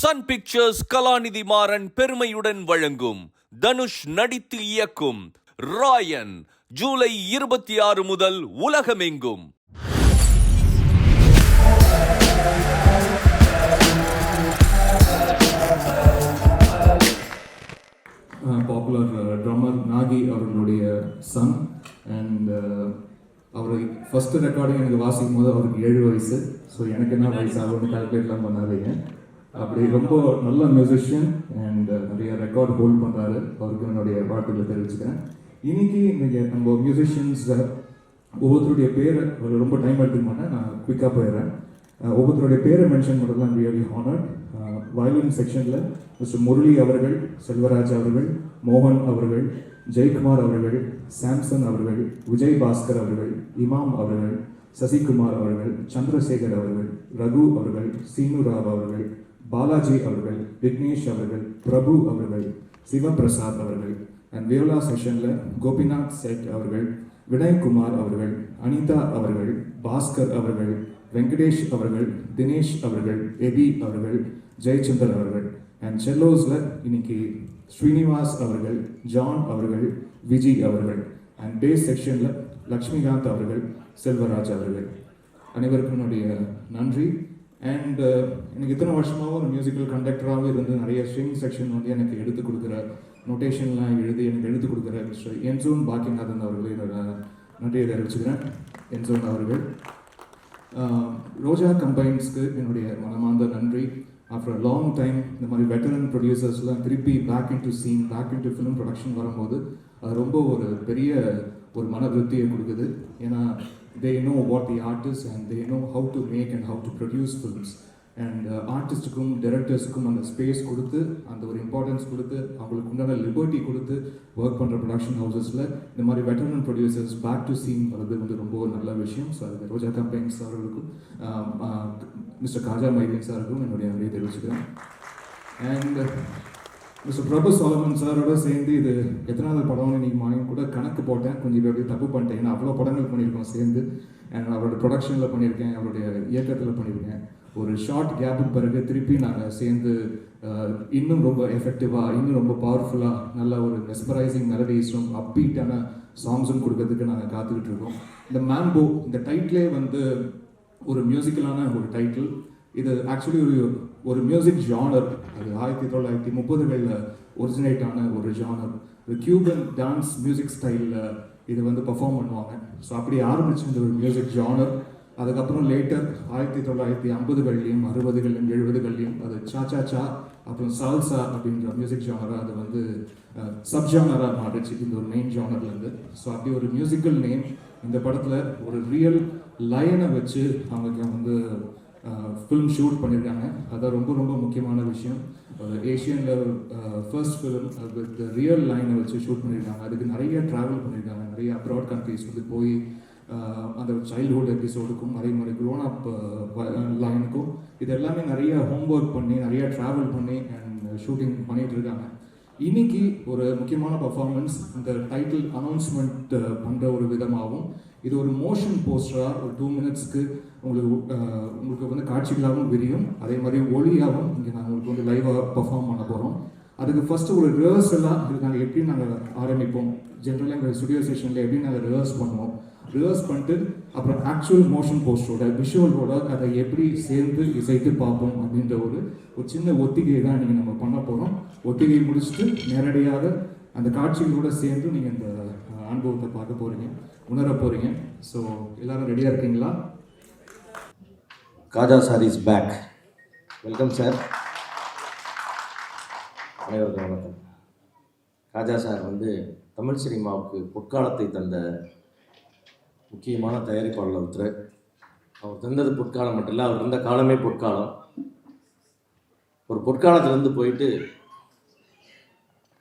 Sun pictures கலாநிதி மாறன் பெருமையுடன் வழங்கும் தனுஷ் நடித்து இயக்கும் ராயன் ஜூலை 26 முதல் உலகமெங்கும். பாப்புலர் ட்ரம்மர் நாகி அவர்களுடைய சன் அண்ட் அவர் ஃபஸ்ட்டு ரெக்கார்டிங் எனக்கு வாசிக்கும் போது அவருக்கு 7 வயசு. ஸோ எனக்கு என்ன வயசு ஆகும்னு கால்குலேட்லாம் பண்ணாதீங்க. அப்படி ரொம்ப நல்ல மியூசிஷியன் அண்ட் நிறைய ரெக்கார்ட் ஹோல்ட் பண்ணுறாரு. அவருக்கு என்னுடைய வாழ்த்துக்களை தெரிவிச்சுக்கிறேன். இன்னைக்கு நம்ம மியூசிஷியன்ஸ் ஒவ்வொருத்தருடைய பேரை ரொம்ப டைம் எடுத்துக்க மாட்டேன், நான் குயிக்காக போயிடுறேன். ஒவ்வொருத்தருடைய பேரை மென்ஷன் பண்ணுறது தான் ரியலி ஹானர்ட். வயலின் செக்ஷனில் மிஸ்டர் முரளி அவர்கள், செல்வராஜ் அவர்கள், மோகன் அவர்கள், ஜெயக்குமார் அவர்கள், சாம்சன் அவர்கள், விஜய் பாஸ்கர் அவர்கள், இமாம் அவர்கள், சசிகுமார் அவர்கள், சந்திரசேகர் அவர்கள், ரகு அவர்கள், சீனு ராவ் அவர்கள், பாலாஜி அவர்கள், விக்னேஷ் அவர்கள், பிரபு அவர்கள், சிவபிரசாத் அவர்கள் அண்ட் வியோலா செஷனில் கோபிநாத் செட் அவர்கள், வினய்குமார் அவர்கள், அனிதா அவர்கள், பாஸ்கர் அவர்கள், வெங்கடேஷ் அவர்கள், தினேஷ் அவர்கள், எபி அவர்கள், ஜெயச்சந்தர் அவர்கள் அண்ட் செல்லோஸில் இன்னைக்கு ஸ்ரீனிவாஸ் அவர்கள், ஜான் அவர்கள், விஜி அவர்கள் அண்ட் பேஸ் செக்ஷனில் லக்ஷ்மிகாந்த் அவர்கள், செல்வராஜ் அவர்கள். அனைவருக்கும் என்னுடைய நன்றி. அண்ட் எனக்கு இத்தனை வருஷமாக ஒரு மியூசிக்கல் கண்டக்டராகவே இருந்து நிறைய ஸ்ட்ரிங் செக்ஷன் வந்து எனக்கு எடுத்து கொடுக்குற, நோட்டேஷன்லாம் எழுதி எனக்கு எடுத்து கொடுக்குற மிஸ்டர் என்சோன் பாக்கியநாதன் அவர்கள் என்னோட நன்றியை தெரிவிச்சுக்கிறேன். என்சோன் அவர்கள். ரோஜா கம்பைன்ஸ்க்கு என்னுடைய மனமார்ந்த நன்றி. ஆஃப்டர் லாங் டைம் இந்த மாதிரி வெட்டரன் ப்ரொடியூசர்ஸ்லாம் திருப்பி back into scene, back into film production வரும்போது அது ரொம்ப ஒரு பெரிய ஒரு மன திருப்தியை கொடுக்குது. ஏன்னா they know what the artists and they know how to make and how to produce films. And ஆர்டிஸ்ட்டுக்கும் டைரக்டர்ஸுக்கும் அந்த ஸ்பேஸ் கொடுத்து, அந்த ஒரு இம்பார்ட்டன்ஸ் கொடுத்து, அவங்களுக்கு உண்டான லிபர்ட்டி கொடுத்து ஒர்க் பண்ணுற ப்ரொடக்ஷன் ஹவுசஸில் இந்த மாதிரி veteran producers back to scene வர்றது வந்து ரொம்ப ஒரு நல்ல விஷயம். ஸோ அது ரோஜா கம்பெனிஸ் அவர்களுக்கும் மிஸ்டர் காஜா மைதீன் சாருக்கும் என்னுடைய நன்றியை தெரிவிச்சுக்கிறேன். அண்ட் மிஸ்டர் பிரபு சோலமன் சாரோட சேர்ந்து இது எத்தனாவது படம்னு இன்றைக்கி மார்னிங் கூட கணக்கு போட்டேன். கொஞ்சம் எப்படி தப்பு பண்ணிட்டேன், ஏன்னா அவ்வளோ படங்கள் பண்ணியிருக்கோம் சேர்ந்து. அண்ட் அவரோட ப்ரொடக்ஷனில் பண்ணியிருக்கேன், அவருடைய இயக்கத்தில் பண்ணியிருக்கேன். ஒரு ஷார்ட் கேப்புக்கு பிறகு திருப்பி நாங்கள் சேர்ந்து இன்னும் ரொம்ப எஃபெக்டிவாக, இன்னும் ரொம்ப பவர்ஃபுல்லாக, நல்ல ஒரு மெஸ்மரைசிங் மெலடிஸும் அப்பீட்டான சாங்ஸும் கொடுக்கறதுக்கு நாங்கள் காத்துக்கிட்டு இருக்கோம். இந்த மேம்போ, இந்த டைட்டிலே வந்து ஒரு மியூசிக்கலான ஒரு டைட்டில். இது ஆக்சுவலி ஒரு மியூசிக் ஜானர். அது 1930களில் ஒரிஜினேட் ஆன ஒரு ஜானர். ஒரு கியூபன் டான்ஸ் மியூசிக் ஸ்டைலில் இது வந்து பர்ஃபார்ம் பண்ணுவாங்க. ஸோ அப்படி ஆரம்பிச்சு இந்த ஒரு மியூசிக் ஜானர். அதுக்கப்புறம் லேட்டர் 1950களிலையும் 60களிலும் 70களிலையும் அது சாச்சா சா, அப்புறம் சால்சா அப்படின்ற மியூசிக் ஜானராக அது வந்து சப் ஜானராக மாறிச்சு இந்த ஒரு மெயின் ஜானர்லேருந்து. ஸோ அப்படி ஒரு மியூசிக்கல் நேம். இந்த படத்தில் ஒரு ரியல் லைனை வச்சு அவங்க வந்து ஃபிலிம் ஷூட் பண்ணியிருக்காங்க. அதான் ரொம்ப ரொம்ப முக்கியமான விஷயம். ஏஷியனில் ஃபர்ஸ்ட் ஃபிலிம் வித் ரியல் லைனை வச்சு ஷூட் பண்ணியிருக்காங்க. அதுக்கு நிறைய ட்ராவல் பண்ணியிருக்காங்க, நிறைய அப்ராட் கண்ட்ரீஸ் வந்து போய் அந்த சைல்ட்ஹுட் எபிசோடுக்கும் அதே மாதிரி க்ரோன் அப் லைனுக்கும் இது எல்லாமே நிறைய ஹோம்ஒர்க் பண்ணி, நிறைய ட்ராவல் பண்ணி அண்ட் ஷூட்டிங் பண்ணிகிட்டு இருக்காங்க. இன்னைக்கு ஒரு முக்கியமான பர்ஃபார்மன்ஸ் இந்த டைட்டில் அனௌன்ஸ்மெண்ட் பண்ணுற ஒரு விதமாகவும், இது ஒரு மோஷன் போஸ்டராக ஒரு 2 மினிட்ஸ்க்கு உங்களுக்கு வந்து காட்சிகளாகவும் விரியும். அதே மாதிரி ஒளியாகவும் இங்கே நாங்கள் உங்களுக்கு வந்து லைவாக பர்ஃபார்ம் பண்ண போகிறோம். அதுக்கு ஃபஸ்ட்டு ஒரு ரிஹர்சலாக இது நாங்கள் எப்படி நாங்கள் ஆரம்பிப்போம், ஜென்ரலாக எங்கள் ஸ்டுடியோ செஷனில் எப்படி நாங்கள் ரிஹர்ஸ் பண்ணுவோம், ரிஹர்ஸ் பண்ணிட்டு அப்புறம் ஆக்சுவல் மோஷன் போஸ்டரோட விஷுவலோட அதை எப்படி சேர்ந்து இசைத்து பார்ப்போம் அப்படின்ற ஒரு சின்ன ஒத்திகை தான் நீங்கள் நம்ம பண்ண போகிறோம். ஒத்திகை முடிச்சுட்டு நேரடியாக அந்த காட்சிகளோடு சேர்ந்து நீங்கள் இந்த அனுபவத்தை பார்க்க போகிறீங்க, உணர போகிறீங்க. ஸோ எல்லோரும் ரெடியாக இருக்கீங்களா? Khaja sir is back. Welcome sir. அனைவருக்கும் வணக்கம். காஜா சார் வந்து தமிழ் சினிமாவுக்கு பொற்காலத்தை தந்த முக்கியமான தயாரிப்பாளர் ஒருத்தர். அவர் தந்தது பொற்காலம் மட்டும் இல்லை, அவர் இருந்த காலமே பொற்காலம். ஒரு பொற்காலத்துலேருந்து போயிட்டு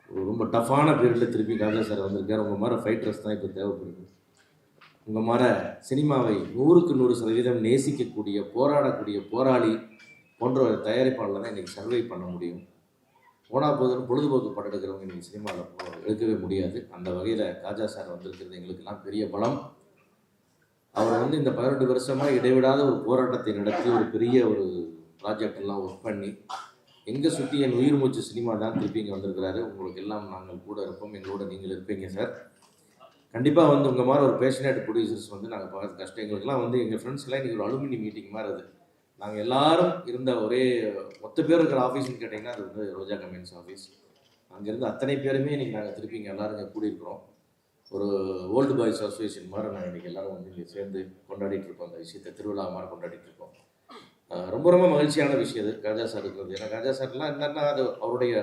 ஒரு ரொம்ப டஃப்பான பீரியடில் திருப்பி காஜா சார் வந்திருக்கார். உங்கள் மாதிரி ஃபைட்டர்ஸ் தான் இப்போ தேவைப்படுது. உங்கள் மாதிரி சினிமாவை 100க்கு 100% நேசிக்கக்கூடிய, போராடக்கூடிய போராளி போன்ற ஒரு தயாரிப்பாளர் தான் இன்றைக்கி சர்வை பண்ண முடியும். போனால் போதுன்னு பொழுதுபோக்கு படம் எடுக்கிறவங்க இன்றைக்கி சினிமாவில் எடுக்கவே முடியாது. அந்த வகையில் காஜா சார் வந்திருக்கிறது எங்களுக்கெல்லாம் பெரிய பலம். அவர் வந்து இந்த 18 வருஷமாக இடைவிடாத ஒரு போராட்டத்தை நடத்தி ஒரு பெரிய ஒரு ப்ராஜெக்ட் எல்லாம் ஒர்க் பண்ணி எங்கே சுற்றி என் உயிர் மூச்சு சினிமா தான் திருப்பி இங்கே வந்திருக்கிறாரு. உங்களுக்கு எல்லாம் நாங்கள் கூட இருப்போம், எங்களோட நீங்கள் இருப்பீங்க சார். கண்டிப்பாக வந்து உங்கள் மாதிரி ஒரு பேஷனேட் ப்ரொடியூசர்ஸ் வந்து நாங்கள் பார்க்குறது கஷ்டம். எங்களுக்குலாம் வந்து எங்கள் ஃப்ரெண்ட்ஸ்லாம் இன்றைக்கி ஒரு அலுமினி மீட்டிங் மாதிரி அது. நாங்கள் எல்லாரும் இருந்த ஒரே மொத்த பேர் இருக்கிற ஆஃபீஸ்னு கேட்டிங்கன்னா அது வந்து ரோஜா கம்பெனிஸ் ஆஃபீஸ். அங்கேருந்து அத்தனை பேருமே இன்றைக்கி நாங்கள் திருப்பி இங்கே எல்லோரும் இங்கே கூடியிருக்கிறோம். ஒரு ஓல்டு பாய்ஸ் அசோசியேஷன் மாதிரி நாங்கள் இன்றைக்கி எல்லோரும் வந்து இங்கே சேர்ந்து கொண்டாடிட்டு இருக்கோம். அந்த விஷயத்தை திருவிழா மாதிரி கொண்டாடிட்டு இருக்கோம். ரொம்ப ரொம்ப மகிழ்ச்சியான விஷயம் அது காஜா சார் இருக்கிறது. ஏன்னா காஜா சார்லாம் என்னென்னா அது அவருடைய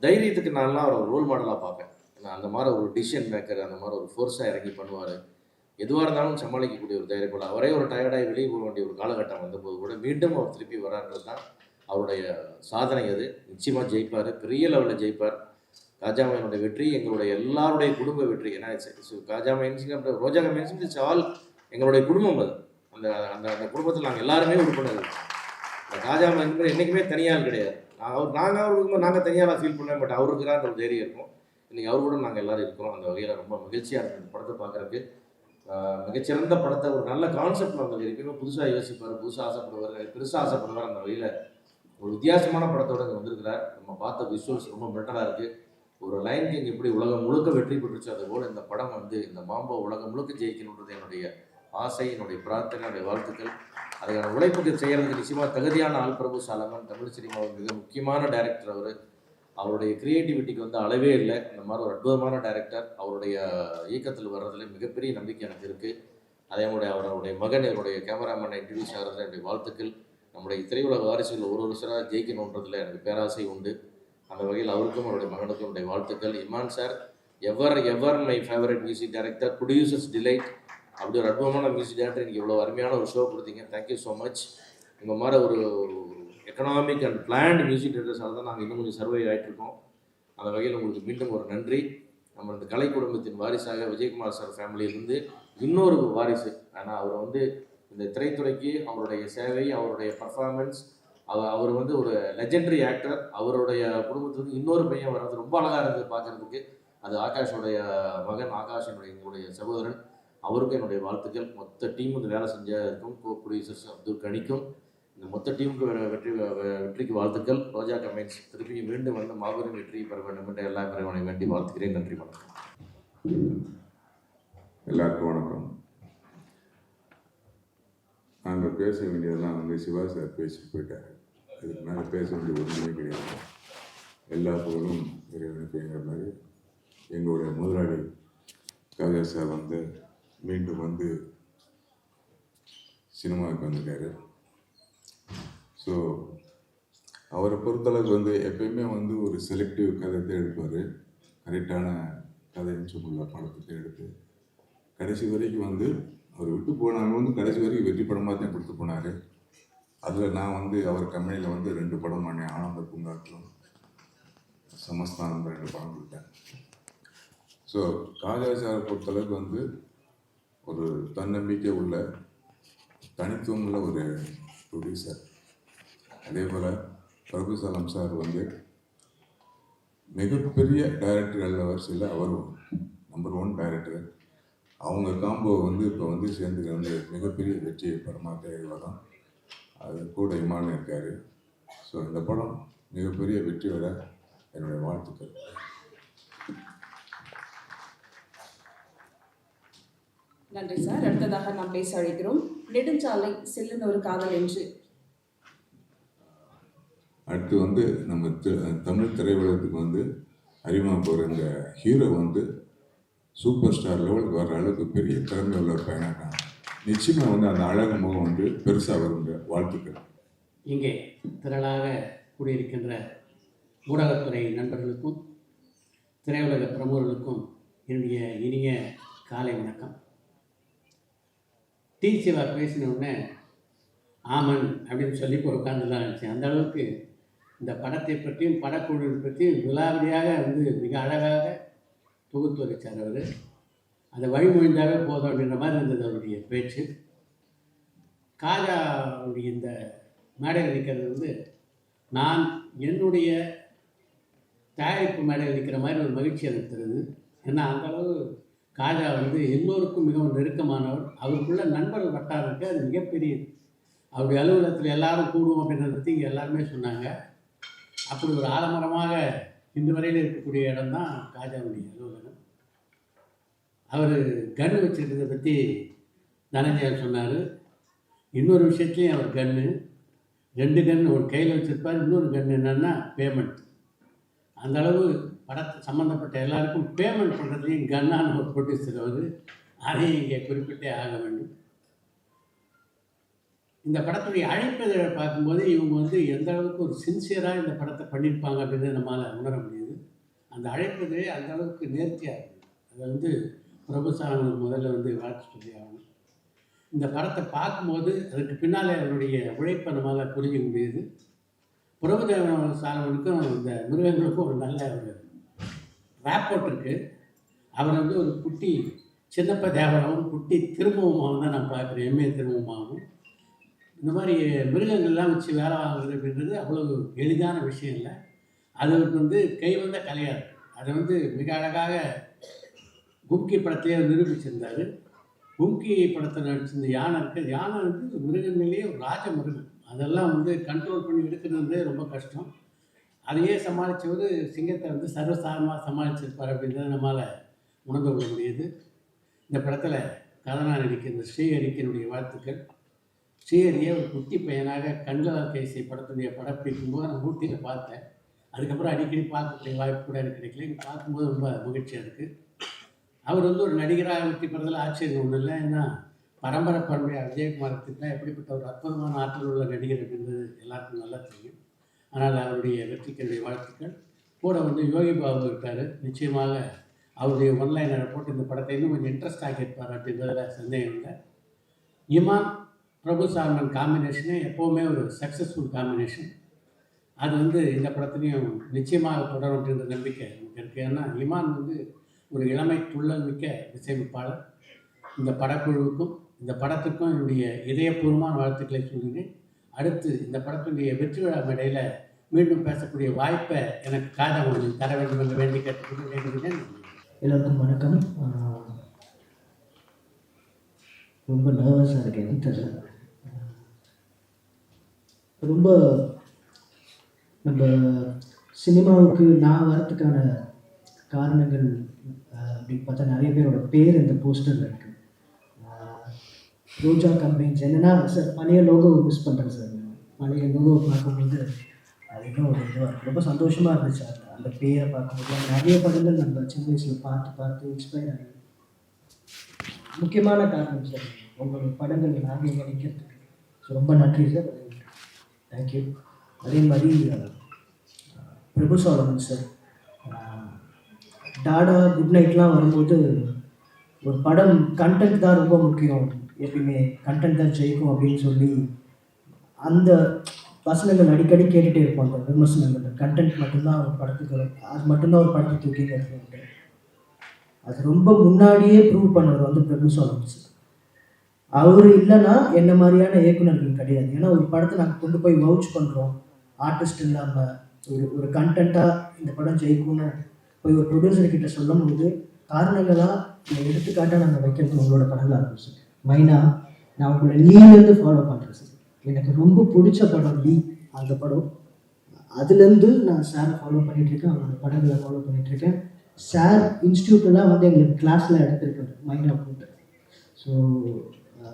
தைரியத்துக்கு நான்லாம் அவரை ரோல் மாடலாக பார்ப்பேன். நான் அந்த மாதிரி ஒரு டிசிஷன் மேக்கர், அந்த மாதிரி ஒரு ஃபோர்ஸாக இறங்கி பண்ணுவார். எதுவாக இருந்தாலும் சமாளிக்கக்கூடிய ஒரு தைரியம் கூட. அவரே ஒரு டயர்டாகி வெளியே போக வேண்டிய ஒரு காலகட்டம் வந்தபோது கூட மீண்டும் அவர் திருப்பி வரான்றது தான் அவருடைய சாதனை. அது நிச்சயமாக ஜெயிப்பார், பெரிய லெவலில் ஜெயிப்பார். காஜா மைன்ஸோட வெற்றி எங்களுடைய எல்லாருடைய குடும்ப வெற்றி. ஏன்னா Khaja mines Roja mines it's all எங்களுடைய குடும்பம். அது அந்த அந்த அந்த குடும்பத்தில் நாங்கள் எல்லாருமே உறுப்பினர். இந்த காஜா மைன்ஸ் என்றைக்குமே தனியால் கிடையாது. நாங்கள் தனியாக ஃபீல் பண்ண மாட்டோம். அவர் இருக்கிறான்ற ஒரு தைரியம் இருக்கும். இன்றைக்கி அவர் கூட நாங்கள் எல்லோரும் இருக்கிறோம். அந்த வகையில் ரொம்ப மகிழ்ச்சியாக இருக்குது இந்த படத்தை பார்க்குறதுக்கு. மிகச்சிறந்த படத்தை ஒரு நல்ல கான்செப்ட் வந்தது. எப்பயுமே புதுசாக யோசிப்பார், புதுசாக ஆசைப்படுவார், பெருசாக ஆசைப்படுவார். அந்த வகையில் ஒரு வித்தியாசமான படத்தோடு இங்கே வந்திருக்கிறார். நம்ம பார்த்த விஷுவல்ஸ் ரொம்ப பெட்டராக இருக்குது. ஒரு லைன் கிங் எப்படி உலகம் முழுக்க வெற்றி பெற்றுச்சு, அதுபோல் இந்த படம் வந்து இந்த மாம்போ உலகம் முழுக்க ஜெயிக்கணுன்றது என்னுடைய ஆசை, என்னுடைய பிரார்த்தனை, என்னுடைய வாழ்த்துக்கள். அதுக்கான உழைப்புக்கு செய்கிறதுக்கு நிச்சயமாக தகுதியான ஆள் பிரபு சாலமன். தமிழ் சினிமாவில் மிக முக்கியமான டைரக்டர். அவருடைய க்ரியேட்டிவிட்டிக்கு வந்து அளவே இல்லை. இந்த மாதிரி ஒரு அற்புதமான டைரக்டர். அவருடைய இயக்கத்தில் வர்றதுல மிகப்பெரிய நம்பிக்கை எனக்கு இருக்குது. அதே மாதிரி அவருடைய மகன் என்னுடைய கேமராமேனை இன்ட்ரடியூஸ் ஆகிறதுல என்னுடைய வாழ்த்துக்கள். நம்முடைய திரையுலக வாரிசுகள் ஒரு சிலராக ஜெயிக்கணுன்றதுல எனக்கு பேராசை உண்டு. அந்த வகையில் அவருக்கும் அவருடைய மகனுக்கும் என்னுடைய வாழ்த்துக்கள். Imman sir ever my favourite music director, producers delight. அப்படி ஒரு அற்புதமான மியூசிக் டைரக்டர் இன்றைக்கி இவ்வளோ அருமையான ஒரு ஷோ கொடுத்தீங்க. Thank you so much. உங்கள் மாதிரி ஒரு எக்கனாமிக் அண்ட் பிளான்டு மியூசிக் டைரக்டர்ஸால் தான் நாங்கள் இன்னும் கொஞ்சம் சர்வை ஆகிட்டுருக்கோம். அந்த வகையில் உங்களுக்கு மீண்டும் ஒரு நன்றி. நம்ம இந்த கலை குடும்பத்தின் வாரிசாக விஜயகுமார் சார் ஃபேமிலியிலிருந்து இன்னொரு வாரிசு. ஆனால் அவர் வந்து இந்த திரைத்துறைக்கு அவருடைய சேவை, அவருடைய பர்ஃபார்மன்ஸ், அவர் வந்து ஒரு லெஜெண்டரி ஆக்டர். அவருடைய குடும்பத்துக்கு இன்னொரு பையன் வர்றது ரொம்ப அழகாக இருந்தது பார்க்குறதுக்கு. அது ஆகாஷோடைய மகன், ஆகாஷ் எங்களுடைய சகோதரன். அவருக்கும் என்னுடைய வாழ்த்துக்கள். மொத்த டீமுக்கு வேலை செஞ்சதுக்கும், கோ ப்ரொடியூசர்ஸ் அப்துல் கனிக்கும், இந்த மொத்த டீமுக்கு வெற்றிக்கு வாழ்த்துக்கள். ரோஜா கம்பெனிஸ் திருப்பி மீண்டும் வந்து மாபெரும் வெற்றி பெற வேண்டும் என்று எல்லா இறைவனை வேண்டி வாழ்த்துக்கிறேன். நன்றி, வணக்கம். எல்லாருக்கும் வணக்கம். நாங்கள் பேச வேண்டியதெல்லாம் வந்து சிவா சார் பேசிட்டு போயிட்டார். அதுக்கு மேலே பேச வேண்டிய ஒன்றுமே கிடையாது. எல்லா புகழும் இறைவனுக்குங்கிற மாதிரி எங்களுடைய முதலாளி காஜா சார் வந்து மீண்டும் வந்து சினிமாவுக்கு வந்திருக்காரு. ஸோ அவரை பொறுத்தளவுக்கு வந்து எப்பயுமே வந்து ஒரு செலக்டிவ் கதைத்தை எடுப்பார். கரெக்டான கதைன்னு சொல்லுள்ள படத்தை எடுத்து கடைசி வரைக்கும் வந்து அவர் விட்டு போனாலும் வந்து கடைசி வரைக்கும் வெற்றி படமாக தான் கொடுத்து போனார். அதில் நான் வந்து அவர் கம்பெனியில் வந்து 2 படம் பண்ணேன். ஆனந்த பூங்காற்றும், சமஸ்தானம் 2 படம் கொடுத்தேன். ஸோ காஜா சாரை பொறுத்தளவுக்கு வந்து ஒரு தன்னம்பிக்கை உள்ள, தனித்துவம் உள்ள ஒரு ப்ரொடியூசர். அதே போல் பிரபுசாலம் சார் வந்து மிகப்பெரிய டைரக்டர்கள் வரிசையில் அவர் நம்பர் 1 டைரக்டர். அவங்க காம்போ வந்து இப்போ வந்து சேர்ந்து வந்து மிகப்பெரிய வெற்றி படமாக வரும். அது கூட இமான் இருக்கார். ஸோ இந்த படம் மிகப்பெரிய வெற்றி வர என்னுடைய வாழ்த்துக்கள். நன்றி சார். அடுத்ததாக நாம் பேச அழைக்கிறோம் நெடுஞ்சாலை செல்லுன்னு ஒரு காதல் என்று. அடுத்து வந்து நம்ம தமிழ் திரையுலகத்துக்கு வந்து அறிமுக போகிற இந்த ஹீரோ வந்து சூப்பர் ஸ்டார் லெவலுக்கு வர்ற அளவுக்கு பெரிய திறமை உள்ள பையனாக நிச்சயமாக வந்து அந்த அழகு முகம் வந்து பெருசாக வருங்க. வாழ்த்துக்கள். இங்கே திரளாக கூடியிருக்கின்ற ஊடகத்துறை நண்பர்களுக்கும் திரையுலக பிரமுகர்களுக்கும் என்னுடைய இனிய காலை வணக்கம். டி சிவா பேசின உடனே ஆமன் அப்படின்னு சொல்லி ஒரு உட்கார்ந்துலாம் இருந்துச்சு. அந்த அளவுக்கு இந்த படத்தை பற்றியும் படக்குழு பற்றியும் விலாவரியாக வந்து மிக அழகாக தொகுத்து வச்சார் அவர். அதை வழிமொழிந்தாவே போதும் அப்படின்ற மாதிரி இருந்தது அவருடைய பேச்சு. காஜாவுடைய இந்த மேடையில் நிற்கிறது வந்து நான் என்னுடைய தயாரிப்பு மேடையில் நிற்கிற மாதிரி ஒரு மகிழ்ச்சி எனக்கு தருது. ஏன்னா அந்தளவு காஜா வந்து எல்லோருக்கும் மிகவும் நெருக்கமானவர். அவருக்குள்ள நண்பர்கள் வட்டாரம் இருக்குது, அது மிகப்பெரியது. அவருடைய அலுவலகத்தில் எல்லாரும் கூடுவோம் அப்படின்றத பற்றி இங்கே எல்லாருமே சொன்னாங்க. அப்படி ஒரு ஆலமரமாக இன்று வரையில் இருக்கக்கூடிய இடம் தான் காஜாவுடைய அலுவலகம். அவர் கன்று வச்சுருக்கிறத பற்றி தனஞ்சயன் சொன்னார். இன்னொரு விஷயத்துலையும் அவர் கன்று 2 கன்று ஒரு கையில் வச்சுருப்பார். இன்னொரு கன்று என்னென்னா பேமெண்ட். அந்த அளவு படத்தை சம்மந்தப்பட்ட எல்லாருக்கும் பேமெண்ட் பண்ணுறதுலையும் கன்னான ஒரு ப்ரொடியூசர் அவர். அதையும் இங்கே குறிப்பிட்டே ஆக வேண்டும். இந்த படத்துடைய அழைப்பதை பார்க்கும்போது இவங்க வந்து எந்த அளவுக்கு ஒரு சின்சியராக இந்த படத்தை பண்ணியிருப்பாங்க அப்படின்றத நம்மளால் உணர முடியுது. அந்த அழைப்பது அந்த அளவுக்கு நேர்த்தியாக இருக்குது. அதை வந்து பிரபுசாரனுக்கு முதல்ல வந்து வாழ்த்து சொல்லி ஆகணும். இந்த படத்தை பார்க்கும்போது அதுக்கு பின்னால் அவருடைய உழைப்பை நம்மளால் புரிஞ்சிக்க முடியுது. பிரபுதேவன் சாலவனுக்கும் இந்த மிருகங்களுக்கும் ஒரு நல்ல ஒரு ரேப்போர்ட் இருக்குது. அவர் வந்து ஒரு குட்டி சின்னப்ப தேவராகவும் குட்டி திரும்பவுமாகவும் தான் நான் பார்க்குறேன். எம்ஏ திரும்பவுமாகவும் இந்த மாதிரி மிருகங்கள்லாம் வச்சு வேலை வாங்குறது அப்படின்றது அவ்வளோ எளிதான விஷயம் இல்லை. அது அவருக்கு வந்து கைவந்த கலையாக இருக்குது. அதை வந்து மிக அழகாக கும்கி படத்திலே நிரூபிச்சிருந்தார். கும்கி படத்தில் நடிச்சிருந்த யானை இருக்குது. யானை வந்து மிருகங்கள்லேயே ஒரு ராஜ மிருகம். அதெல்லாம் வந்து கண்ட்ரோல் பண்ணி எடுக்கிறது ரொம்ப கஷ்டம். அதையே சமாளித்தவர் சிங்கத்தை வந்து சர்வசாதாரணமாக சமாளிச்சிருப்பார் அப்படின்றத நம்மளால் உணர்ந்து கொள்ள முடியுது. இந்த படத்தில் கதாநாயகன் நடிக்கிற ஸ்ரீஹரிக்கினுடைய வாழ்த்துக்கள். ஸ்ரீஹரியை ஒரு குட்டி பையனாக கண்களால் கைசை படத்துடைய படப்பிடிக்கும்போது நான் ஊட்டியில் பார்த்தேன். அதுக்கப்புறம் அடிக்கடி பார்க்கக்கூடிய வாய்ப்பு கூட எனக்கு கிடைக்கல. இங்கே பார்க்கும்போது ரொம்ப மகிழ்ச்சியாக இருக்குது. அவர் வந்து ஒரு நடிகராக வெற்றி பெறதில் ஆச்சரியம் ஒன்றும் இல்லை. ஏன்னா பரம்பரையாக விஜயகுமார் திட்டா எப்படிப்பட்ட ஒரு அற்புதமான ஆற்றல் உள்ள நடிகர் அப்படின்றது எல்லாருக்கும் நல்லா தெரியும். ஆனால் அவருடைய வெற்றிக்கு வாழ்த்துக்கள். கூட வந்து யோகி பாபு இருக்கார். நிச்சயமாக அவருடைய ஒன்லைனரை போட்டு இந்த படத்தை இன்னும் கொஞ்சம் இன்ட்ரெஸ்ட் ஆகியிருப்பார் அப்படின்றதில் சந்தேகம் இல்லை. இமான் பிரபுசாரன் காம்பினேஷனே எப்போவுமே ஒரு சக்ஸஸ்ஃபுல் காம்பினேஷன். அது வந்து இந்த படத்துலையும் நிச்சயமாக தொடரும் அப்படின்ற நம்பிக்கை நமக்கு இருக்குது. ஏன்னா இமான் வந்து ஒரு இளமை துள்ளல் மிக்க இசையமைப்பாளர். இந்த படக்குழுவுக்கும் இந்த படத்துக்கும் என்னுடைய இதயபூர்வமான வாழ்த்துக்களை சொல்கிறேன். அடுத்து இந்த படத்துடைய வெற்றி விழா மேடையில் மீண்டும் பேசக்கூடிய வாய்ப்பை எனக்கு காதல் தர வேண்டும் என்று வேண்டி கேட்டுக்கொண்டு வேண்டுகிறேன். எல்லோருக்கும் வணக்கம். ரொம்ப நர்வஸாக இருக்கேன். எனக்கு தெரியல, ரொம்ப நம்ம சினிமாவுக்கு நான் வரத்துக்கான காரணங்கள் அப்படின்னு பார்த்தா நிறைய பேரோட பேர் இந்த போஸ்டரில் இருக்குது. ரோஜா கம்பெனிஸ் என்னென்னா சார் பழைய லோகோவை மிஸ் பண்ணுறேன் சார். பழைய லோகோவை பார்க்கும்போது அது இன்னும் ஒரு இதுவாக ரொம்ப சந்தோஷமாக இருந்துச்சு. அந்த பேரை பார்க்கும்போது நிறைய படங்கள் நம்ம சின்ன வயசில் பார்த்து இன்ஸ்பயர் ஆகி முக்கியமான காரணம் சார் உங்களோட படங்கள் நாங்கள் இங்கே நிற்கிறதுக்கு. ஸோ ரொம்ப நன்றி சார். தேங்க்யூ. அதே மாதிரி பிரபுசாலமன் சார் டாடா குட் நைட்லாம் வரும்போது ஒரு படம் கண்டென்ட் தான் ரொம்ப முக்கியம், எப்பயுமே கண்டென்ட் தான் ஜெயிக்கும் அப்படின்னு சொல்லி அந்த வசனங்கள் அடிக்கடி கேட்டுகிட்டே இருப்போம். அந்த விமர்சனங்கள் கண்டென்ட் மட்டும்தான் ஒரு படத்துக்கு, அது மட்டும்தான் ஒரு படத்தை தூக்கி கட்டுறது. அது ரொம்ப முன்னாடியே ப்ரூவ் பண்ணவர் வந்து பிரபுசாலமன் சார். அவர் இல்லைன்னா என்ன மாதிரியான இயக்குநர்கள் கிடையாது. ஏன்னா ஒரு படத்தை நாங்கள் கொண்டு போய் வவுச் பண்ணுறோம், ஆர்டிஸ்ட் இல்லாமல் ஒரு கண்டென்ட்டாக இந்த படம் ஜெயிக்கும்னு போய் ஒரு ப்ரொடியூசர்கிட்ட சொல்லும் போது காரணங்களாக எடுத்துக்காட்டாக நாங்கள் வைக்கிறது உங்களோட படங்களாக இருக்கும் சார். மைனாக நான் உங்களை லீலேருந்து ஃபாலோ பண்ணுறேன் சார். எனக்கு ரொம்ப பிடிச்ச படம் லீ. அந்த படம் அதுலேருந்து நான் சாரை ஃபாலோ பண்ணிகிட்ருக்கேன், அவரோட படங்களை ஃபாலோ பண்ணிகிட்ருக்கேன். சார் இன்ஸ்டியூட்டெல்லாம் வந்து எங்களுக்கு கிளாஸில் எடுத்துருக்காரு மைனா போட்டு. ஸோ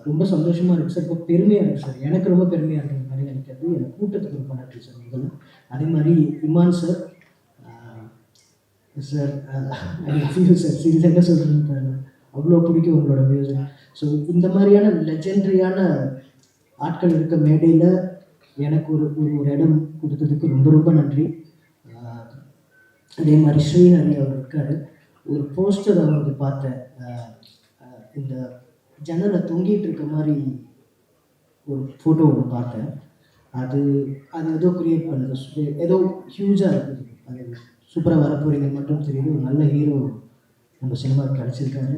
ரொம்ப சந்தோஷமாக இருக்குது சார். இப்போ பெருமையாக இருக்குது சார். எனக்கு ரொம்ப பெருமையாக இருக்குது மாதிரி நினைக்கிறது. எனக்கு கூட்டத்துக்கு ரொம்ப நன்றி சார் முதல்ல. அதே மாதிரி Imman sir sir sir serious என்ன சொல்கிறேன்னு அவ்வளோ பிடிக்கும் உங்களோட மியூசிக். ஸோ இந்த மாதிரியான லெஜெண்டரியான ஆட்கள் இருக்க மேடையில் எனக்கு ஒரு இடம் கொடுத்ததுக்கு ரொம்ப ரொம்ப நன்றி. அதே மாதிரி ஸ்ரீஹரி அவர் இருக்கார். ஒரு போஸ்டர் அவருக்கு பார்த்தேன், இந்த ஜன்னலை தொங்கிட்டு இருக்க மாதிரி ஒரு ஃபோட்டோ ஒன்று பார்த்தேன். அது ஏதோ க்ரியேட் பண்ணுது, ஏதோ ஹியூஜாக இருக்குது. அது சூப்பராக வரப்போறீங்க மட்டும் தெரியுது. ஒரு நல்ல ஹீரோ நம்ம சினிமாவுக்கு கிடச்சிருக்காரு.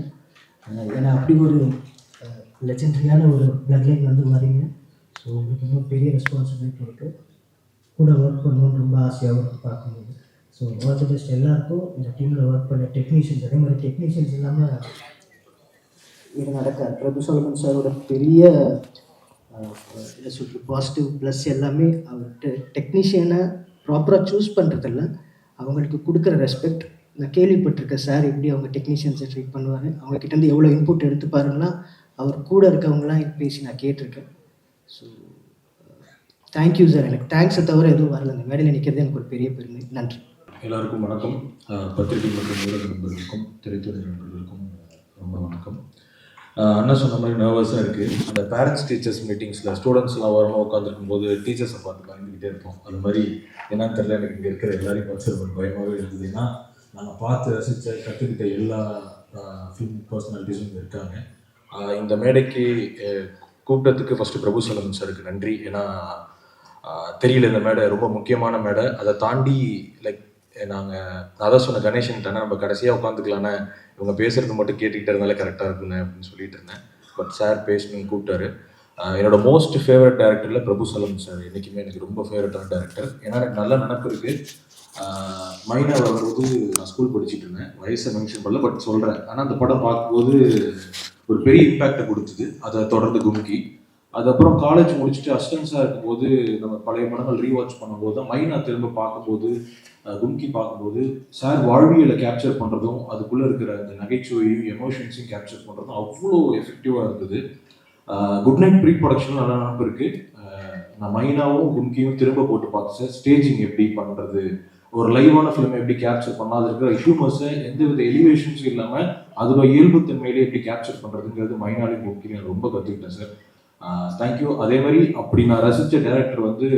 ஏன்னா அப்படி ஒரு லெஜெண்டரியான ஒரு பிளட்லைன் வந்து வரீங்க. ஸோ உங்களுக்கு இன்னும் பெரிய ரெஸ்பான்சிபிலிட்டி இருக்குது. கூட ஒர்க் பண்ணணும்னு ரொம்ப ஆசையாக பார்க்கும்போது. ஸோ ஆல் தி பெஸ்ட் எல்லாருக்கும். இந்த டீமில் ஒர்க் பண்ண டெக்னீஷியன்ஸ், அதே மாதிரி டெக்னீஷியன்ஸ் இல்லாமல் இது நடக்காது. பிரபுசாலமன் சாரோட பெரிய என்ன சொல்கிறது பாசிட்டிவ் ப்ளஸ் எல்லாமே அவர் டெக்னீஷியனை ப்ராப்பராக சூஸ் பண்ணுறதில்ல, அவங்களுக்கு கொடுக்குற ரெஸ்பெக்ட். நான் கேள்விப்பட்டிருக்கேன் சார் எப்படி அவங்க டெக்னீஷியன்ஸை ட்ரீட் பண்ணுவார், அவங்கக்கிட்டேருந்து எவ்வளோ இன்புட் எடுத்துப்பாருன்னா அவர் கூட இருக்கவங்களாம் பேசி நான் கேட்டிருக்கேன். So thank you sir. எனக்கு தேங்க்ஸை தவிர எதுவும் வரல. அந்த மேடையில் நிற்கிறது எனக்கு ஒரு பெரிய பெருமை. நன்றி. எல்லாருக்கும் வணக்கம். பத்திரிகை மற்றும் ஊடக நண்பர்களுக்கும் திரைத்துறை நண்பர்களுக்கும் ரொம்ப வணக்கம். அண்ணா சொன்ன மாதிரி நர்வஸாக இருக்குது. அந்த பேரண்ட்ஸ் டீச்சர்ஸ் மீட்டிங்ஸில் ஸ்டூடெண்ட்ஸ்லாம் வரணும் உட்காந்துருக்கும் போது டீச்சர்ஸை பார்த்து பயந்துக்கிட்டே இருப்போம். அது மாதிரி என்னன்னு தெரியல, எனக்கு இங்கே இருக்கிற எல்லாரையும் பார்த்து ஒரு பயமாகவே இருந்தது. ஏன்னா நாங்கள் பார்த்து ரசித்த கற்றுக்கிட்ட எல்லா ஃபிலிம் பர்சனாலிட்டிஸும் இங்கே இருக்காங்க. இந்த மேடைக்கு கூப்பிட்டதுக்கு ஃபஸ்ட்டு பிரபு சலமன் சாருக்கு நன்றி. ஏன்னா தெரியல, இந்த மேடை ரொம்ப முக்கியமான மேடை. அதை தாண்டி லைக் நாங்கள் அதான் சொன்ன கணேசன்ட்டானே நம்ம கடைசியாக உட்காந்துக்கலான்னு இவங்க பேசுகிறது மட்டும் கேட்டுக்கிட்டே இருந்தாலே கரெக்டாக இருக்குன்னு அப்படின்னு சொல்லிட்டு இருந்தேன். பட் சார் பேசணும்னு கூப்பிட்டாரு. என்னோட மோஸ்ட் ஃபேவரட் டேரக்டரில் பிரபு சலமன் சார் என்றைக்குமே எனக்கு ரொம்ப ஃபேவரட்டான டேரக்டர். ஏன்னா எனக்கு நல்ல நினப்பு இருக்குது. மைனா வரும்போது நான் ஸ்கூல் படிச்சுட்டு இருந்தேன், வயசை மென்ஷன் பண்ணல, பட் சொல்கிறேன். ஆனால் அந்த படம் பார்க்கும்போது ஒரு பெரிய இம்பேக்டை கொடுத்தது. அதை தொடர்ந்து கும்கி, அதுக்கப்புறம் காலேஜ் முடிச்சுட்டு அசிஸ்டன்ஸாக இருக்கும்போது நம்ம பழைய படங்கள் ரீவாட்ச் பண்ணும்போது தான் மைனா திரும்ப பார்க்கும்போது, கும்கி பார்க்கும்போது சார் வாழ்வியலை கேப்சர் பண்ணுறதும் அதுக்குள்ளே இருக்கிற அந்த நகைச்சுவையும் எமோஷன்ஸையும் கேப்சர் பண்ணுறதும் அவ்வளோ எஃபெக்டிவாக இருந்தது. குட் நைட் ப்ரீ ப்ரொடக்ஷன் நல்லா நினப்பு இருக்குது. நான் மைனாவும் கும்கியும் திரும்ப போட்டு பார்த்தேன் சார். ஸ்டேஜிங் எப்படி பண்ணுறது, ஒரு லைவான ஃபிலிமை எப்படி கேப்சர் பண்ணால் அது இருக்கிற ஹியூமர்ஸை எந்தவித எலிவேஷன்ஸும் இல்லாமல் அதோட இயல்புத்தன்மையிலே எப்படி கேப்சர் பண்ணுறதுங்கிறது மைனாலையும் கும்கியும் ரொம்ப கற்றுக்கிட்டேன் சார். தேங்க்யூ. அதே மாதிரி அப்படி நான் ரசித்த டைரக்டர் வந்து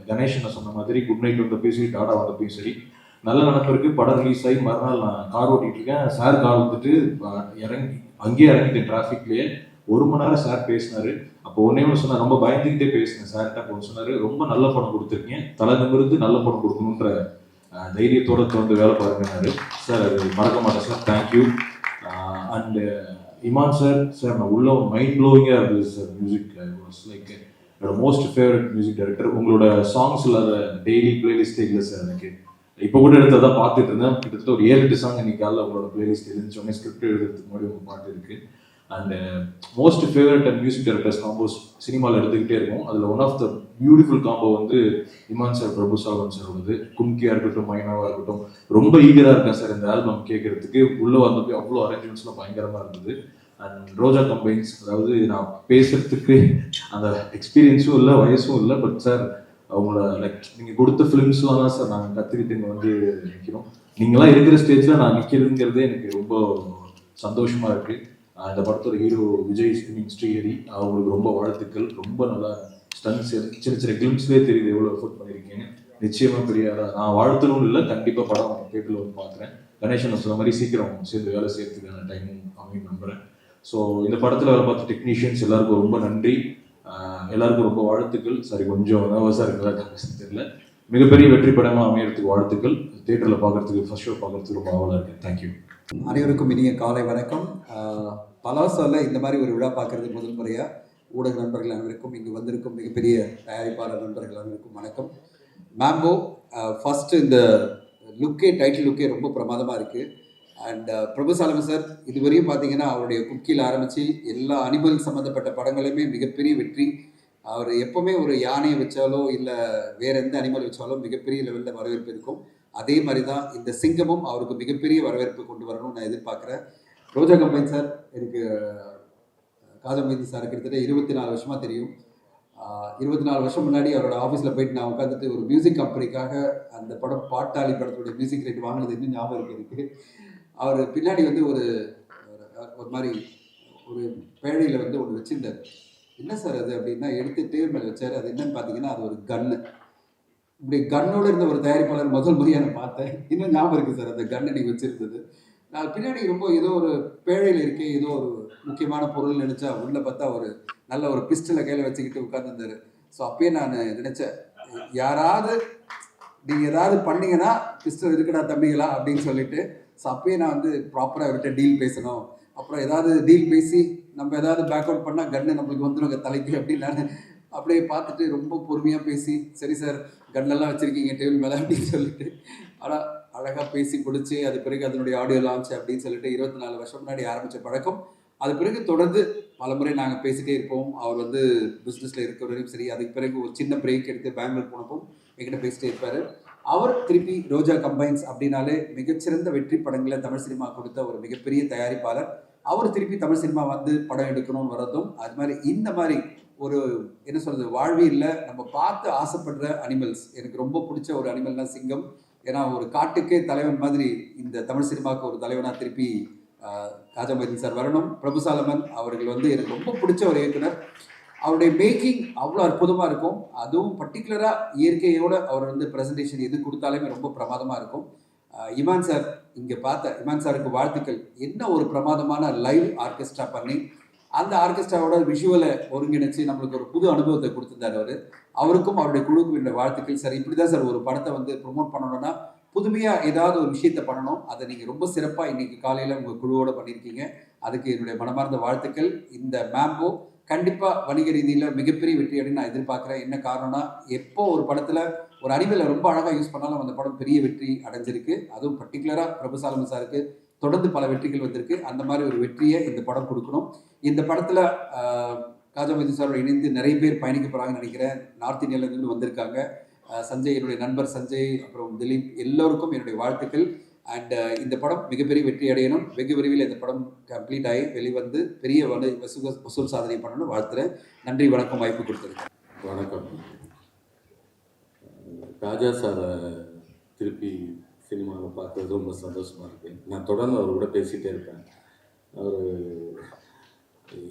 கணேஷனை சொன்ன மாதிரி குட் நைட் வந்தப்பையும் சரி, டாடா வந்தப்பையும் சரி நல்ல நினப்பு இருக்குது. படம் ரிலீஸ் ஆகி மறுநாள் நான் கார் ஓட்டிகிட்டு இருக்கேன். சார் கார் வந்துட்டு அங்கேயே இறங்கிட்டேன் டிராஃபிக்லேயே. 1 மணி நேரம் சார் பேசினார். அப்போ ஒன்றே சொன்னார், ரொம்ப பயந்துக்கிட்டே பேசினேன் சார்கிட்ட. அப்போ சொன்னார், ரொம்ப நல்ல படம் கொடுத்துருக்கீங்க, தலை நிமிர்ந்து நல்ல படம் கொடுக்கணுன்ற தைரியத்தோட தொடர்ந்து வேலை பாருங்கன்னாரு சார். அது மறக்க மாட்டேன் sir. Thank you. And Imman sir, நான் உள்ள மைண்ட் ப்ளோவிங்காக இருந்தது சார். மியூசிக் வாஸ் லைக் என்னோட மோஸ்ட் ஃபேவரட் மியூசிக் டைரக்டர். உங்களோட சாங்ஸ் இல்லாத டெய்லி பிளேலிஸ்ட்டே இல்லை சார் எனக்கு. இப்போ கூட எடுத்து தான் பார்த்துட்டு இருந்தேன். கிட்டத்தட்ட ஒரு 7-8 சாங் இன்னைக்கு காலையில் உங்களோட பிளேலிஸ்ட் இருந்துச்சு. உடனே ஸ்கிரிப்ட் எழுதுறதுக்கு முன்னாடி உங்கள் பாட்டு இருக்குது. And most favourite and music directors combos சினிமாவில் எடுத்துக்கிட்டே இருக்கும். அதில் one of the beautiful combo வந்து இமான் சார், பிரபு சாலமன் சார் வந்து. கும்கியாக இருக்கட்டும், மைனாவாக இருக்கட்டும், ரொம்ப ஈகராக இருக்கேன் சார் இந்த ஆல்பம் கேட்கறதுக்கு. உள்ளே வந்தப்போ அவ்வளோ அரேஞ்ச்மெண்ட்ஸ்லாம் பயங்கரமாக இருந்தது. அண்ட் ரோஜா கம்பைன்ஸ், அதாவது நான் பேசுறதுக்கு அந்த எக்ஸ்பீரியன்ஸும் இல்லை, வயசும் இல்லை. பட் சார் அவங்கள லைக் நீங்கள் கொடுத்த ஃபிலிம்ஸ்லாம் தான் சார் நாங்கள் கற்றுக்கிட்டு இங்கே வந்து நிற்கிறோம். நீங்களாம் இருக்கிற ஸ்டேஜில் நான் நிற்கிறதுங்கிறதே எனக்கு ரொம்ப சந்தோஷமாக இருக்குது. இந்த படத்தோட ஹீரோ விஜய் ஸ்ரீஹரி, அவங்களுக்கு ரொம்ப வாழ்த்துக்கள். ரொம்ப நல்லா ஸ்டன்ஸ், சின்ன சின்ன கிளிம்ஸ்லேயே தெரியுது எவ்வளோ எஃபோர்ட் பண்ணியிருக்கீங்க. நிச்சயமாக பெரிய நான் வாழ்த்தணும்னு இல்லை, கண்டிப்பாக படம் தேட்டரில் வந்து பார்க்குறேன். கணேசன் சொன்ன மாதிரி சீக்கிரம் சேர்ந்து வேலை செய்யறதுக்கான டைமும் அமையும் நம்புகிறேன். ஸோ இந்த படத்தில் வேலை பார்த்த டெக்னீஷியன்ஸ் எல்லாருக்கும் ரொம்ப நன்றி. எல்லாருக்கும் ரொம்ப வாழ்த்துக்கள். சரி, கொஞ்சம் நர்வஸாக இருக்கிறதா தெரியல. மிகப்பெரிய வெற்றி படமாக அமையறதுக்கு வாழ்த்துக்கள். தேட்டரில் பார்க்குறதுக்கு, ஃபர்ஸ்ட் ஷோ பார்க்குறதுக்கு ரொம்ப ஆவலாக இருக்கேன். தேங்க்யூ. அனைவருக்கும் இனிய காலை வணக்கம். பலாசால இந்த மாதிரி ஒரு விழா பார்க்குறது முதல் முறையாக. ஊடக நண்பர்கள் அனைவருக்கும், இங்கு வந்திருக்கும் மிகப்பெரிய தயாரிப்பாளர் நண்பர்கள் அனைவருக்கும் வணக்கம். மேம்போ ஃபஸ்ட்டு இந்த லுக்கே, டைட்டில் லுக்கே ரொம்ப பிரமாதமாக இருக்குது. அண்ட் பிரபு சாலமன் சார் இதுவரையும் பார்த்தீங்கன்னா அவருடைய குக்கியில் ஆரம்பித்து எல்லா அனிமல் சம்மந்தப்பட்ட படங்களுமே மிகப்பெரிய வெற்றி. அவர் எப்போவுமே ஒரு யானையை வச்சாலோ இல்லை வேறு எந்த அனிமல் வச்சாலோ மிகப்பெரிய லெவலில் வரவேற்பு இருக்கும். அதே மாதிரி தான் இந்த சிங்கமும் அவருக்கு மிகப்பெரிய வரவேற்பு கொண்டு வரணும்னு நான் எதிர்பார்க்குறேன். ரோஜா கம்பைன் சார் எனக்கு காதல் மைதி சார் கிட்டத்தட்ட 24 வருஷமாக தெரியும். 24 வருஷம் முன்னாடி அவரோட ஆஃபீஸில் போயிட்டு நான் உட்காந்துட்டு ஒரு மியூசிக் கம்பெனிக்காக அந்த படம் பாட்டாளி படத்தோடைய மியூசிக் ரேட் வாங்கினது இன்னும் ஞாபகம் இருக்குது. அவர் பின்னாடி வந்து ஒரு மாதிரி ஒரு பேழையில் வந்து ஒன்று வச்சுருந்தார். என்ன சார் அது அப்படின்னா எடுத்து டேபிள் மேலே வச்சார். அது என்னன்னு பார்த்தீங்கன்னா அது ஒரு கன்னு. இப்படி கன்னோடு இருந்த ஒரு தயாரிப்பாளர் முதல் முறையாக நான் பார்த்தேன். இன்னும் ஞாபகம் இருக்குது சார் அந்த கன்னை நீங்கள் வச்சுருந்தது. நான் பின்னாடி ரொம்ப ஏதோ ஒரு பேழையில் இருக்கேன், ஏதோ ஒரு முக்கியமான பொருள் நினச்சா உள்ளே பார்த்தா ஒரு நல்ல ஒரு பிஸ்டலை கையில் வச்சுக்கிட்டு உட்காந்துருந்தார். ஸோ அப்பயே நான் நினச்சேன், யாராவது நீங்கள் ஏதாவது பண்ணிங்கன்னா பிஸ்டல் இருக்குடா தம்பிங்களா அப்படின்னு சொல்லிட்டு. ஸோ அப்பயே நான் வந்து ப்ராப்பராக அவர்கிட்ட டீல் பேசணும். அப்புறம் ஏதாவது டீல் பேசி நம்ம ஏதாவது பேக் அவுட் பண்ணால் கன்னு நம்மளுக்கு வந்துடுங்க தலைக்கு அப்படின்னு நான் அப்படியே பார்த்துட்டு ரொம்ப பொறுமையாக பேசி, சரி சார் கன்னெல்லாம் வச்சுருக்கீங்க டேபிள் மேலே அப்படின்னு சொல்லிட்டு ஆனால் அழகாக பேசி பிடிச்சி அது பிறகு அதனுடைய ஆடியோ லான்ச் அப்படின்னு சொல்லிட்டு 24 வருஷம் முன்னாடி ஆரம்பித்த பழக்கம். அது பிறகு தொடர்ந்து பலமுறை நாங்கள் பேசிகிட்டே இருப்போம். அவர் வந்து பிஸ்னஸில் இருக்கிற வரையும் சரி, அதுக்கு பிறகு ஒரு சின்ன பிரேக் எடுத்து பெங்களூர் போனப்போ என்கிட்ட பேசிட்டே இருப்பார். அவர் திருப்பி ரோஜா கம்பைன்ஸ் அப்படின்னாலே மிகச்சிறந்த வெற்றி படங்களை தமிழ் சினிமா கொடுத்த ஒரு மிகப்பெரிய தயாரிப்பாளர். அவர் திருப்பி தமிழ் சினிமா வந்து படம் எடுக்கணும்னு வரதும், அது மாதிரி இந்த மாதிரி ஒரு என்ன சொல்கிறது, வாழ்வியல்ல நம்ம பார்த்து ஆசைப்படுற அனிமல்ஸ், எனக்கு ரொம்ப பிடிச்ச ஒரு அனிமல்னா சிங்கம். ஏன்னா ஒரு காட்டுக்கே தலைவன் மாதிரி இந்த தமிழ் சினிமாவுக்கு ஒரு தலைவனாக திருப்பி காஜா மொய்தீன் சார் வரணும். பிரபுசாலமன் அவர்கள் வந்து எனக்கு ரொம்ப பிடிச்ச ஒரு இயக்குனர். அவருடைய மேக்கிங் அவ்வளோ அற்புதமாக இருக்கும். அதுவும் பர்டிகுலராக இயற்கையோடு அவர் வந்து ப்ரெசன்டேஷன் எது கொடுத்தாலுமே ரொம்ப பிரமாதமாக இருக்கும். இமான் சார், இங்கே பார்த்த இமான் சாருக்கு வாழ்த்துக்கள். என்ன ஒரு பிரமாதமான லைவ் ஆர்கெஸ்ட்ரா பண்ணி அந்த ஆர்கெஸ்ட்ராவோட விஷுவலை ஒருங்கிணைச்சு நம்மளுக்கு ஒரு புது அனுபவத்தை கொடுத்துருந்தார் அவருக்கும் அவருடைய குழுவுக்கும் என்னுடைய வாழ்த்துக்கள் சார். இப்படி தான் சார் ஒரு படத்தை வந்து ப்ரொமோட் பண்ணணும்னா புதுமையாக ஏதாவது ஒரு விஷயத்த பண்ணணும். அதை நீங்கள் ரொம்ப சிறப்பாக இன்றைக்கி காலையில் உங்கள் குழுவோடு பண்ணியிருக்கீங்க. அதுக்கு என்னுடைய மனமார்ந்த வாழ்த்துக்கள். இந்த மேம்போ கண்டிப்பாக வணிக ரீதியில் மிகப்பெரிய வெற்றி அப்படின்னு நான் எதிர்பார்க்குறேன். என்ன காரணம்னா, எப்போ ஒரு படத்தில் ஒரு அனிமலை ரொம்ப அழகாக யூஸ் பண்ணாலும் அந்த படம் பெரிய வெற்றி அடைஞ்சிருக்கு. அதுவும் பர்டிகுலராக பிரபுசாலமன் சாருக்கு தொடர்ந்து பல வெற்றிகள் வந்திருக்கு. அந்த மாதிரி ஒரு வெற்றியை இந்த படம் கொடுக்கணும். இந்த படத்தில் காஜா மொய்தீன் சாரோட இணைந்து நிறைய பேர் பயணிக்க போகிறாங்கன்னு நினைக்கிறேன். நார்த் இந்தியாவிலேருந்து வந்திருக்காங்க. சஞ்சய், என்னுடைய நண்பர் சஞ்சய், அப்புறம் திலீப், எல்லோருக்கும் என்னுடைய வாழ்த்துக்கள். அண்ட் இந்த படம் மிகப்பெரிய வெற்றி அடையணும். வெகு விரைவில் இந்த படம் கம்ப்ளீட் ஆகி வெளிவந்து பெரிய வசூல் சாதனை பண்ணணும்னு வாழ்த்துறேன். நன்றி, வணக்கம், வாய்ப்பு கொடுத்தது. வணக்கம். ராஜா சாரை திருப்பி சினிமாவில் பார்க்கறது ரொம்ப சந்தோஷமாக இருக்குது. நான் தொடர்ந்து அவர் கூட பேசிகிட்டே இருப்பேன். அவர்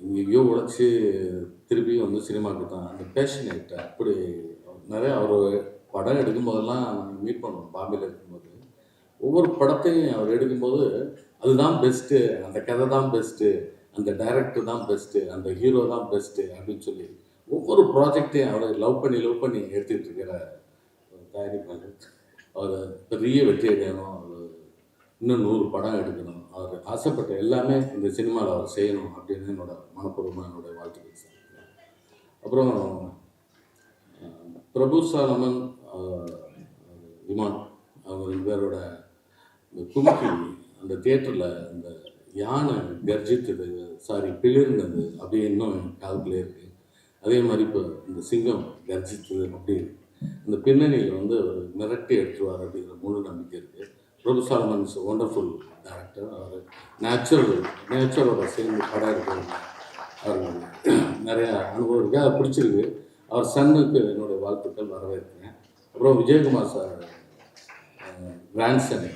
எங்கேயோ உழைச்சி திருப்பி வந்து சினிமாவுக்கு தான் அந்த பேஷனேட். அப்படி நிறைய அவர் படம் எடுக்கும்போதெல்லாம் நாங்கள் மீட் பண்ணுவோம். பாம்பேயில் இருக்கும்போது ஒவ்வொரு படத்தையும் அவர் எடுக்கும்போது அதுதான் பெஸ்ட்டு, அந்த கதை தான் பெஸ்ட்டு, அந்த டைரக்டர் தான் பெஸ்ட்டு, அந்த ஹீரோ தான் பெஸ்ட்டு அப்படின்னு சொல்லி ஒவ்வொரு ப்ராஜெக்டையும் அவர் லவ் பண்ணி எடுத்துக்கிட்டு இருக்கிற தயாரிப்பாளர். அவர் பெரிய வெற்றி அடையணும், அவர் இன்னும் 100 படம் எடுக்கணும், அவர் ஆசைப்பட்ட எல்லாமே இந்த சினிமாவில் அவர் செய்யணும் அப்படின்னு என்னோட மனப்பூர்வமாக என்னுடைய வாழ்த்துக்கள் சார். அப்புறம் பிரபுசாலமன், இமான், அவங்க 2 பேரோட இந்த கும்கி அந்த தியேட்டரில் அந்த யானை கர்ஜித்தது, பிளிர்னது அப்படியே இன்னும் காதுக்குள்ளே இருக்குது. அதே மாதிரி இப்போ இந்த சிங்கம் கர்ஜித்தது அப்படி இந்த பின்னணியில் வந்து ஒரு மிரட்டி எடுத்துருவார் அப்படிங்கிற முழு நம்பிக்கை இருக்குது. Prabhu Solomon is wonderful director. அவர் நேச்சரோட சேர்ந்து படம் இருக்கிறது அவர் நிறையா அனுபவம் இருக்குது. அதை பிடிச்சிருக்கு. அவர் சன்னுக்கு என்னுடைய வாழ்த்துக்கள் வரவேற்கிறேன். அப்புறம் விஜயகுமார் சார் கிராண்ட்சன்,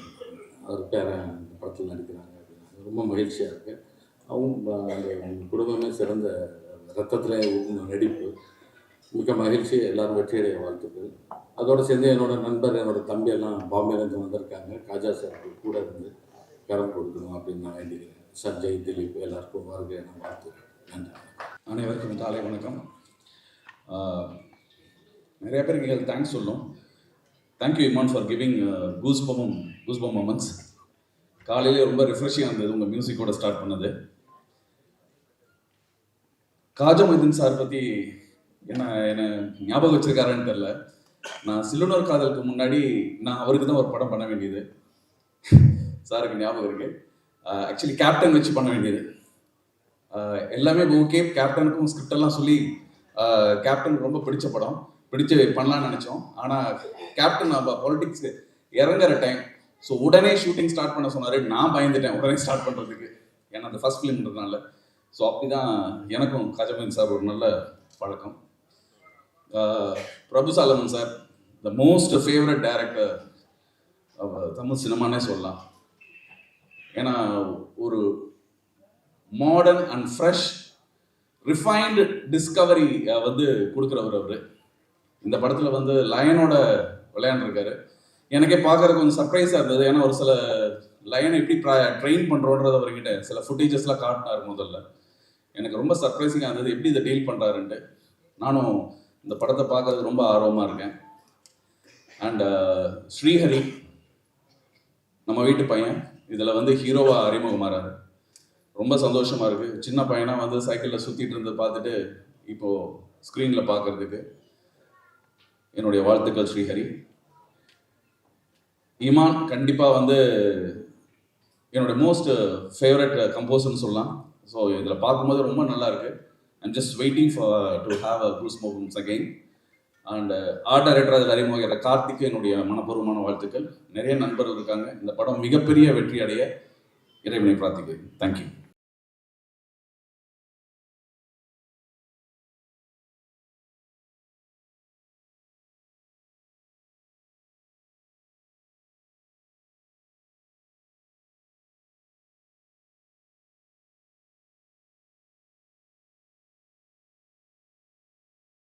அவர் பேரன் இந்த படத்தில் நடிக்கிறாங்க அப்படின்னா ரொம்ப மகிழ்ச்சியாக இருக்குது. அவங்க அந்த குடும்பமே சிறந்த ரத்தத்தில் நடிப்பு, மிக மகிழ்ச்சி. எல்லோரும் வெற்றியடைய வாழ்த்துக்கள். அதோடு சேர்ந்து என்னோடய நண்பர், என்னோடய தம்பியெல்லாம் பாம்பேலேருந்து வந்திருக்காங்க. காஜா சார் கூட இருந்து கரம் கொடுக்கணும் அப்படின்னு நான் வேண்டிக்கிறேன். சஞ்சய், திலீப் எல்லாருக்கும் வருகை நான் வாழ்த்துக்கிறேன். நன்றி. அனைவருக்கும் காலை வணக்கம். நிறைய பேருக்கு நீங்கள் தேங்க்ஸ் சொல்லணும். Thank you Imman for giving goosebump moments. காலையிலே ரொம்ப ரிஃப்ரெஷிங்காக இருந்தது உங்கள் மியூசிக்கோட ஸ்டார்ட் பண்ணது. காஜா மொய்தீன் சார் பற்றி என்ன ஞாபகம் வச்சிருக்காருன்னு தெரில. நான் சில்லுனர் காதலுக்கு முன்னாடி நான் அவருக்கு தான் ஒரு படம் பண்ண வேண்டியது. சாருக்கு ஞாபகம் இருக்குது. ஆக்சுவலி கேப்டன் வச்சு பண்ண வேண்டியது. எல்லாமே ஓகே. கேப்டனுக்கும் ஸ்கிரிப்டெல்லாம் சொல்லி கேப்டனுக்கு ரொம்ப பிடிச்ச படம் பிடிச்சு பண்ணலான்னு நினச்சோம். ஆனால் கேப்டன் பாலிட்டிக்ஸ் இறங்குற டைம், ஸோ உடனே ஷூட்டிங் ஸ்டார்ட் பண்ண சொன்னார். நான் பயந்துட்டேன் உடனே ஸ்டார்ட் பண்ணுறதுக்கு, ஏன்னா அந்த ஃபர்ஸ்ட் ஃபிலிம்ன்றதுனால. ஸோ அப்படி தான் எனக்கும் காஜா மொய்தீன் சார் ஒரு நல்ல பழக்கம். Prabhu Solomon sir the most favourite director Tamil சினிமானே சொல்லலாம். ஏன்னா ஒரு modern and fresh refined discovery வந்து கொடுக்குறவர் அவர். இந்த படத்தில் வந்து லயனோட விளையாண்டுருக்காரு. எனக்கே பார்க்குறதுக்கு கொஞ்சம் சர்ப்ரைஸாக இருந்தது. ஏன்னா ஒரு சில லயனை எப்படி ட்ரெயின் பண்ணுறோன்றது அவர்கிட்ட சில ஃபுட்டேஜஸ்லாம் காட்டினார் முதல்ல. எனக்கு ரொம்ப சர்ப்ரைசிங்காக இருந்தது எப்படி இதை டீல் பண்ணுறாருன்ட்டு. நானும் இந்த படத்தை பார்க்கறதுக்கு ரொம்ப ஆர்வமாக இருக்கேன். அண்ட் ஸ்ரீஹரி நம்ம வீட்டு பையன் இதில் வந்து ஹீரோவாக அறிமுகமாறாரு. ரொம்ப சந்தோஷமாக இருக்குது. சின்ன பையனாக வந்து சைக்கிளில் சுற்றிட்டு இருந்து பார்த்துட்டு இப்போது ஸ்க்ரீனில் பார்க்குறதுக்கு என்னுடைய வாழ்த்துக்கள் ஸ்ரீஹரி. இமான் கண்டிப்பாக வந்து என்னோடய மோஸ்ட் ஃபேவரட் கம்போசர்னு சொல்லலாம். ஸோ இதில் பார்க்கும்போது ரொம்ப நல்லா இருக்கு. I'm just waiting to have a goose moments again. And art director அதில் அறிமுகிற கார்த்திக்கு என்னுடைய மனப்பூர்வமான வாழ்த்துக்கள். நிறைய நண்பர்கள் இருக்காங்க. இந்த படம் மிகப்பெரிய வெற்றி அடைய இறைவனை பிரார்த்திக்கிறேன். தேங்க்யூ.